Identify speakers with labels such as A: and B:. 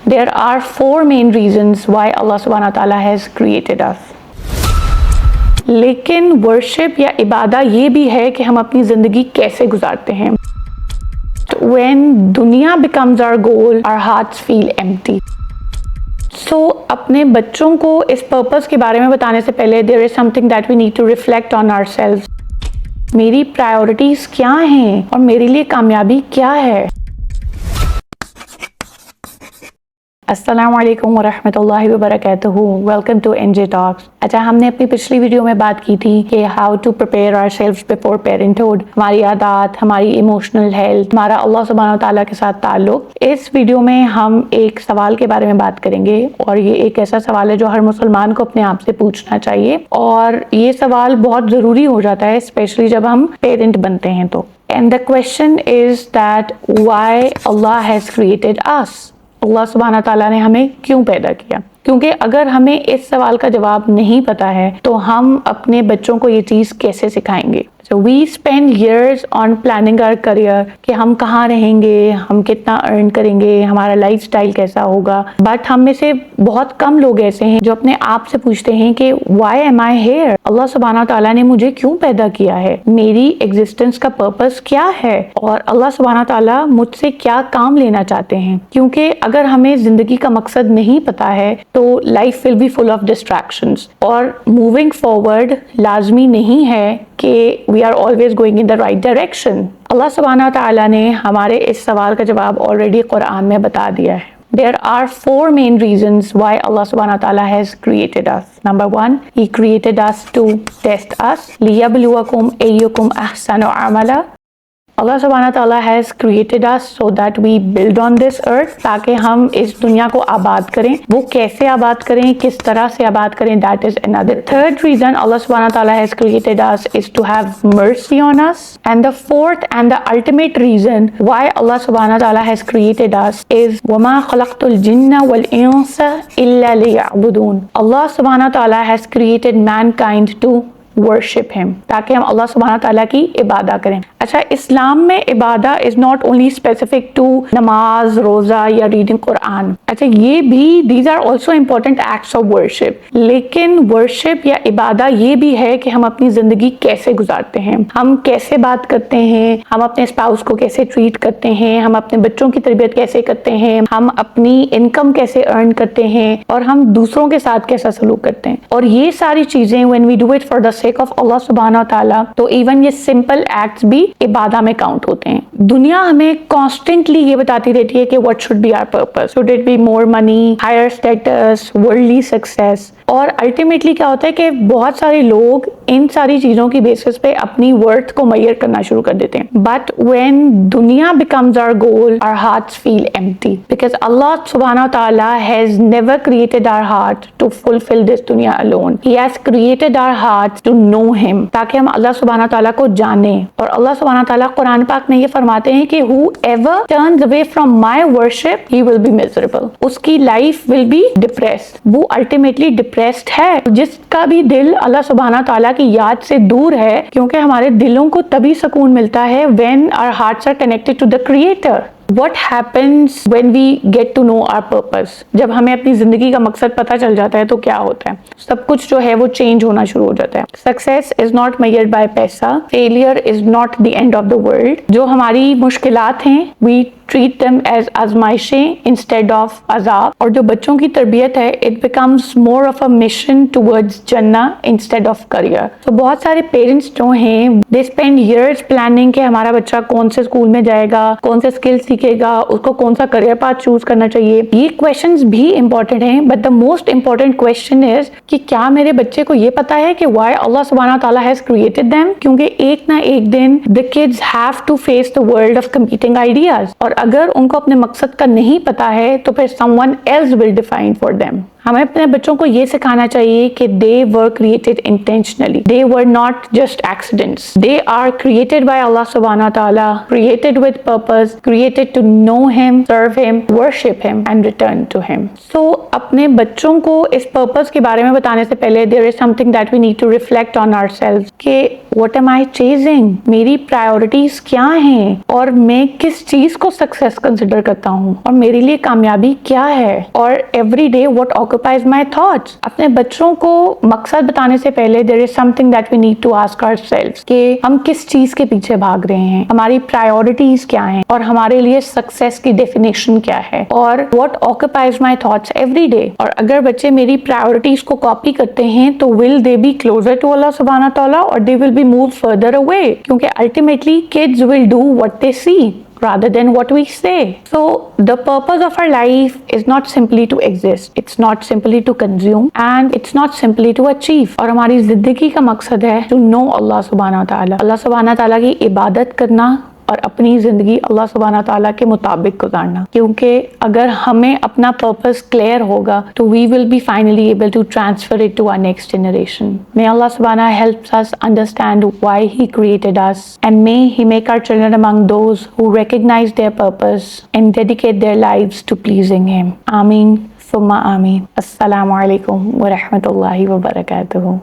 A: There are four main reasons why Allah subhanahu wa ta'ala has created us. लेकिन worship या इबादा ये भी है कि हम अपनी ज़िंदगी कैसे गुजारते हैं. When दुनिया becomes our goal, our hearts feel empty. So अपने बच्चों को इस पर्पस के बारे में बताने से पहले there is something that we need to reflect on ourselves. मेरी प्रायोरिटीज़ क्या हैं और मेरे लिए कामयाबी क्या है. अस्सलामु अलैकुम वरहमतुल्लाहि वबरकातुहू. Welcome to NJ talks. अच्छा, हमने अपनी पिछली वीडियो में बात की थी कि how to prepare ourselves before parenthood, हमारी आदत, हमारी इमोशनल हेल्थ, हमारा अल्लाह सुब्हानहू व तआला के साथ ताल्लुक. इस वीडियो में हम एक सवाल के बारे में बात करेंगे और ये एक ऐसा सवाल है जो हर मुसलमान को अपने आप से पूछना चाहिए और ये सवाल बहुत ज़रूरी हो जाता है स्पेशली जब हम पेरेंट बनते हैं तो. And the question is that why Allah has created us. Allah सुब्हानहू व तआला ने हमें क्यों पैदा किया. क्योंकि अगर हमें इस सवाल का जवाब नहीं पता है तो हम अपने बच्चों को ये चीज़ कैसे सिखाएंगे. So we spend years on planning our career कि हम कहाँ रहेंगे, हम कितना अर्न करेंगे, हमारा लाइफस्टाइल कैसा होगा. बट हम में से बहुत कम लोग ऐसे हैं जो अपने आप से पूछते हैं कि why am I here? अल्लाह सुब्हानहू व तआला ने मुझे क्यों पैदा किया है, मेरी एग्जिस्टेंस का पर्पस क्या है और अल्लाह सुब्हानहू व तआला मुझसे क्या काम लेना चाहते हैं. क्योंकि अगर हमें जिंदगी का मकसद नहीं पता है तो life will be full of distractions और मूविंग फॉरवर्ड लाजमी नहीं है कि we are always going in the right direction. Allah सुब्हानहू व तआला ने हमारे इस सवाल का जवाब ऑलरेडी कुरान में बता दिया है. There are four main reasons why Allah subhanahu wa ta'ala has created us. Number one, He created us to test us. لِيَبْلُوَكُمْ أَيُّكُمْ أَحْسَنُ عَمَلًا. Allah subhanahu wa ta'ala has created us so that we build on this earth ताकि हम इस दुनिया को आबाद करें. वो कैसे आबाद करें, किस तरह से आबाद करें, that is another. Third reason Allah subhanahu wa ta'ala has created us is to have mercy on us. And the fourth and the ultimate reason why Allah subhanahu wa ta'ala has created us is وَمَا خَلَقْتُ الْجِنَّ وَالْإِنسَ إِلَّا لِيَعْبُدُونَ. Allah subhanahu wa ta'ala has created mankind to worship him ताकि हम अल्लाह सुब्हानहू व तआला की इबादा करें. अच्छा, इस्लाम में इबादा is not only specific to नमाज, रोज़ा या रीडिंग कुरान. अच्छा, ये भी these are also important acts of worship. लेकिन वर्शिप या इबादा ये भी है कि हम अपनी ज़िंदगी कैसे गुजारते हैं, हम कैसे बात करते हैं, हम अपने स्पाउस को कैसे ट्रीट करते हैं, हम अपने बच्चों की तरबियत कैसे करते हैं, हम अपनी इनकम कैसे अर्न करते हैं और हम दूसरों के साथ कैसा सलूक करते हैं. और ये सारी चीज़ें when we do it for the of Allah सुब्हानहू व तआला तो इवन ये सिंपल एक्ट्स भी इबादा में काउंट होते हैं. दुनिया हमें कॉन्स्टेंटली ये बताती रहती है कि what should be our purpose. Should it be more money, higher status, worldly success. और अल्टीमेटली क्या होता है कि बहुत सारे लोग इन सारी चीजों की बेसिस पे अपनी वर्थ को मेजर करना शुरू कर देते हैं. बट व्हेन दुनिया becomes our goal, our hearts feel empty because Allah सुब्हानहू व तआला has never created our heart to fulfill this दुनिया alone. He has created our heart to know him ताकि हम अल्लाह सुब्हानहू व तआला को जाने. और अल्लाह सुब्हानहू व तआला कुरान पाक में ये फरमाते हैं कि whoever turns away from my worship he will be miserable. उसकी लाइफ विल बी डिप्रेस्ड. वो अल्टीमेटली डिप्रेस्ड है. जिसका भी दिल अल्लाह सुब्हानहू व तआला की याद से दूर है, क्योंकि हमारे दिलों को तभी सुकून मिलता है when our hearts are connected to the creator. What happens when we get to know our purpose? जब हमें अपनी जिंदगी का मकसद पता चल जाता है तो क्या होता है, सब कुछ जो है वो चेंज होना शुरू हो जाता है. Success is not measured by पैसा, failure is not the end of the world. जो हमारी मुश्किलात हैं वी ट्रीट देम एज आजमाइशें इंस्टेड ऑफ अजाब. और जो बच्चों की तरबियत है it becomes more of a mission towards जन्ना इंस्टेड ऑफ करियर. तो बहुत सारे पेरेंट्स जो हैं दे स्पेंड ईयर्स प्लानिंग कि हमारा बच्चा कौन से स्कूल में जाएगा, कौन से स्किल सीखेगा, उसको कौन सा करियर पाथ चूज करना चाहिए. ये क्वेश्चंस भी इंपॉर्टेंट हैं but the most important question is कि क्या मेरे बच्चे को ये पता है कि व्हाई अल्लाह सुब्हानहू व तआला हैज क्रिएटेड देम. क्योंकि एक ना एक दिन the kids have to face the world of competing ideas. और अगर उनको अपने मकसद का नहीं पता है तो फिर someone else will define for them. हमें अपने बच्चों को ये सिखाना चाहिए कि they were created intentionally, they were not just accidents, they are created by Allah सुब्हानहू व तआला, created with purpose, created to know him, serve him, worship him and return to him. So अपने बच्चों को इस पर्पस के बारे में बताने से पहले there is something that we need to reflect on ourselves कि व्हाट एम आई चेजिंग, मेरी प्रायोरिटीज क्या हैं और मैं किस चीज को सक्सेस कंसिडर करता हूँ और मेरे लिए कामयाबी क्या है, और every day what occupies my thoughts. अपने बच्चों को मकसद बताने से पहले there is something that we need to ask ourselves कि हम किस चीज के पीछे भाग रहे हैं, हमारी प्रायोरिटीज क्या हैं और हमारे लिए सक्सेस की डेफिनेशन क्या है, और what occupies my thoughts every day. और अगर बच्चे मेरी प्रायोरिटीज को कॉपी करते हैं तो will they be closer to Allah सुब्हानहू तआला और they will be move further away, क्योंकि ultimately kids will do what they see rather than what we say. So the purpose of our life is not simply to exist, it's not simply to consume, and it's not simply to achieve. और हमारी जिंदगी का मकसद है to know Allah subhanahu wa ta'ala, अल्लाह सुब्हानहू तआला की इबादत करना और अपनी ज़िंदगी अल्लाह सुब्हानहू तआला के मुताबिक गुजारना। क्योंकि अगर हमें अपना पर्पस क्लियर होगा तो we will be finally able to transfer it to our next generation. May Allah सुब्हानहू helps us understand why he created us and may he make our children among those who recognize their purpose and dedicate their lives to pleasing him. आमीन सुम्मा आमीन। अस्सलामु अलैकुम व रहमतुल्लाहि व बरकातुहू।